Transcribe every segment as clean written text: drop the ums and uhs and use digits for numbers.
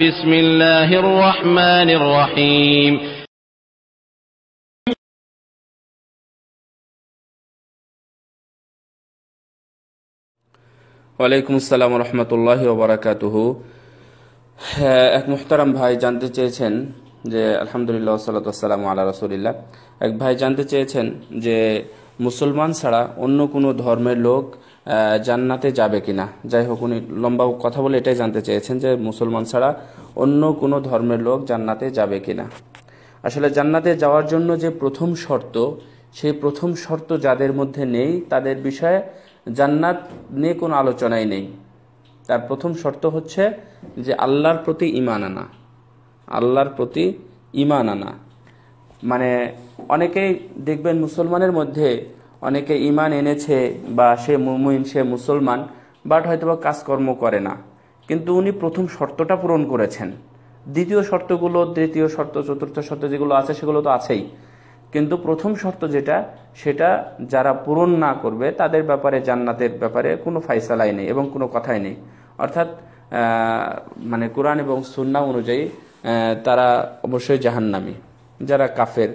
بسم الله الرحمن الرحيم ওয়ালাইকুম আসসালাম রহমতুল্লাহি ওয়া বারাকাতুহু। এক মুহতারাম ভাই জানতে চেয়েছেন যে আলহামদুলিল্লাহ ওয়াসসালাতু ওয়াসসালামু আলা রাসূলিল্লাহ। এক ভাই জানতে চেয়েছেন যে মুসলমান ছাড়া অন্য কোনো ধর্মের লোক জান্নাতে যাবে কিনা। যাই হোক, উনি লম্বা কথা বলে এটাই জানতে চেয়েছেন যে মুসলমান ছাড়া অন্য কোনো ধর্মের লোক জান্নাতে যাবে কিনা। আসলে জান্নাতে যাওয়ার জন্য যে প্রথম শর্ত, সেই প্রথম শর্ত যাদের মধ্যে নেই তাদের বিষয়ে জান্নাত নিয়ে কোনো আলোচনাই নেই। তার প্রথম শর্ত হচ্ছে যে আল্লাহর প্রতি ঈমান আনা। আল্লাহর প্রতি ঈমান আনা মানে অনেকেই দেখবেন মুসলমানের মধ্যে অনেকে ঈমান এনেছে বা সে মুমিন, সে মুসলমান, বাট হয়তোবা কাজকর্ম করে না, কিন্তু উনি প্রথম শর্তটা পূরণ করেছেন। দ্বিতীয় শর্তগুলো, তৃতীয় শর্ত, চতুর্থ শর্ত যেগুলো আছে সেগুলো তো আছেই, কিন্তু প্রথম শর্ত যেটা, সেটা যারা পূরণ না করবে তাদের ব্যাপারে জান্নাতের ব্যাপারে কোনো ফায়সালাই নেই এবং কোনো কথাই নেই। অর্থাৎ মানে কোরআন এবং সুন্নাহ অনুযায়ী তারা অবশ্যই জাহান্নামী। যারা কাফের,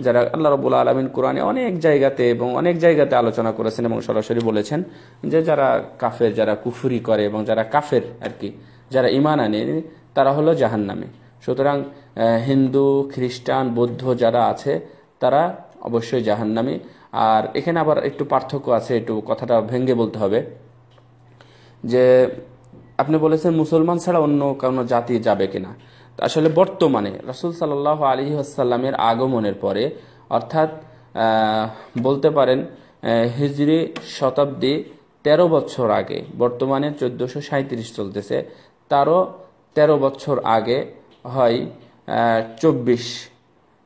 যারা আল্লাহ রাব্বুল আলামিন কোরআনে অনেক জায়গাতে এবং অনেক জায়গাতে আলোচনা করেছেন এবং সরাসরি বলেছেন যে যারা কাফের, যারা কুফরি করে এবং যারা কাফের আর কি, যারা ঈমান আনে, তারা হলো জাহান্নামী। সুতরাং হিন্দু, খ্রিস্টান, বৌদ্ধ যারা আছে তারা অবশ্যই জাহান্নামী। আর এখানে আবার একটু পার্থক্য আছে, একটু কথাটা ভেঙে বলতে হবে যে আপনি বলেছেন মুসলমান ছাড়া অন্য কোনো জাতি যাবে কিনা। আসলে বর্তমানে রাসূল সাল্লাল্লাহু আলাইহি ওয়াসাল্লামের আগমনের পরে, অর্থাৎ বলতে পারেন হিজরি শতাব্দী 13 বছর আগে, বর্তমানে 1437 চলতেছে, তারও 13 বছর আগে হয় 24,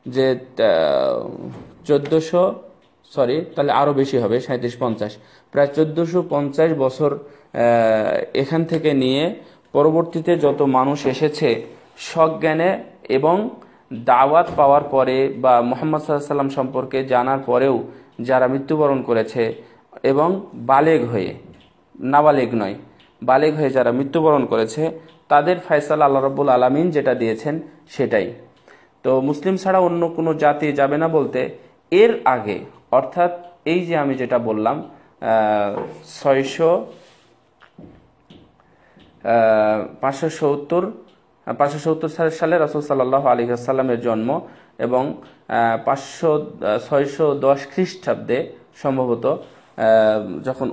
যে 1400 তাহলে আরও বেশি হবে, 37-50, প্রায় 1450 বছর এখান থেকে নিয়ে পরবর্তীতে যত মানুষ এসেছে সজ্ঞানে এবং দাওয়াত পাওয়ার পরে বা মুহাম্মদ সাল্লাল্লাহু আলাইহি ওয়াসাল্লাম সম্পর্কে জানার পরেও যারা মৃত্যুবরণ করেছে এবং বালেগ হয়ে, নাবালেগ নয়, বালেগ হয়ে যারা মৃত্যুবরণ করেছে, তাদের ফয়সালা আল্লাহ রাব্বুল আলামিন যেটা দিয়েছেন সেটাই। তো মুসলিম ছাড়া অন্য কোনো জাতি যাবে না বলতে এর আগে, অর্থাৎ এই যে আমি যেটা বললাম 570 সালে রাসূল সাল্লাল্লাহু আলাইহি ওয়াসাল্লামের জন্ম এবং 610 খ্রিস্টাব্দে সম্ভবত যখন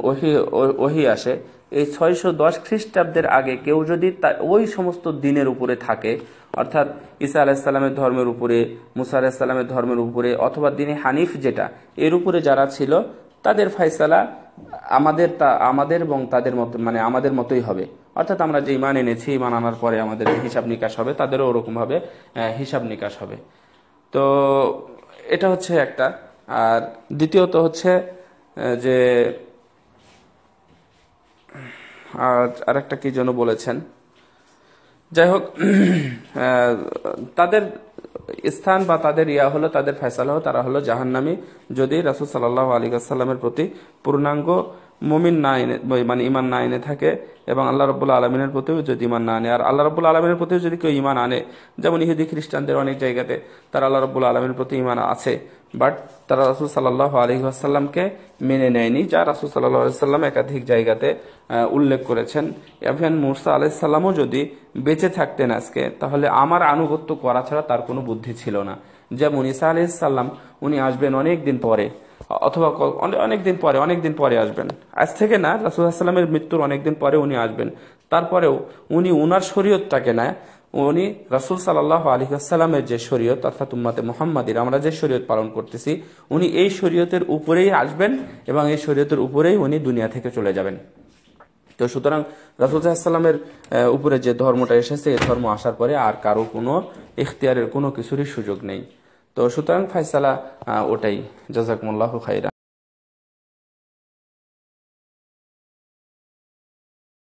ওহী আসে, এই 610 খ্রিস্টাব্দের আগে কেউ যদি ওই সমস্ত দিনের উপরে থাকে, অর্থাৎ ঈসা আলাইহিস সালামের ধর্মের উপরে, মুসা আলাইহিস সালামের ধর্মের উপরে, অথবা দ্বীনে হানিফ যেটা, এর উপরে যারা ছিল তাদের ফয়সালা আমাদের এবং তাদের মতো, মানে আমাদের মতোই হবে। অর্থাৎ আমরা যে ঈমান এনেছি, ঈমান আনার পরে আমাদের হিসাব নিকাশ হবে, তাদেরও ওরকমভাবে হিসাব নিকাশ হবে। তো এটা হচ্ছে একটা। আর দ্বিতীয়ত হচ্ছে যে আর একটা কি যেন বলেছেন, যাই হোক, তাদের স্থান বা তাদের হলো, তাদের ফয়সালা হলো, তারা হলো জাহান্নামী যদি রাসূল সাল্লাল্লাহু আলাইহি ওয়াসাল্লামের প্রতি পূর্ণাঙ্গ মুমিন না এনে, মানে ঈমান না এনে থাকে, এবং আল্লাহ রাব্বুল আলামিনের প্রতিও যদি ঈমান না আনে। আর আল্লাহ রাব্বুল আলামিনের প্রতিও যদি কেউ ঈমান আনে, যেমন ইহুদি খ্রিস্টানদের অনেক জায়গাতে তারা আল্লাহ রাব্বুল আলামিনের প্রতি ঈমান আছে, বাট তারা রাসূল সাল্লাল্লাহু আলাইহি ওয়াসাল্লামকে মেনে নেয়নি, যা রাসূল সাল্লাল্লাহু আলাইহি ওয়াসাল্লাম একাধিক জায়গাতে উল্লেখ করেছেন। ইভেন মুসা আলাইহিস সালামও যদি বেঁচে থাকতেন আজকে, তাহলে আমার আনুগত্য করা ছাড়া তার কোনো বুদ্ধি ছিল না। যেমন ঈসা আলাইহিস সালাম, উনি আসবেন অনেক দিন পরে, অথবা অনেক দিন পরে আসবেন, আজ থেকে না, রাসূল সাল্লাল্লাহু আলাইহি ওয়াসাল্লামের মৃত্যুর অনেকদিন পরে উনি আসবেন। তারপরেও উনি উনার শরীয়তটাকে না, উনি রাসূল সাল্লাল্লাহু আলাইহি ওয়াসাল্লামের যে শরীয়ত, অর্থাৎ উম্মতে মুহাম্মাদির আমরা যে শরীয়ত পালন করতেছি, উনি এই শরীয়তের উপরেই আসবেন এবং এই শরীয়তের উপরেই উনি দুনিয়া থেকে চলে যাবেন। তো সুতরাং রাসূল সাল্লাল্লাহু আলাইহি ওয়াসাল্লামের উপরে যে ধর্মটা এসেছে, এই ধর্ম আসার পরে আর কারো কোনো ইখতিয়ারের কোনো কিছুরই সুযোগ নেই। তো সুতরাং ফয়সালা ওটাই। জাযাকুমুল্লাহু খাইরা।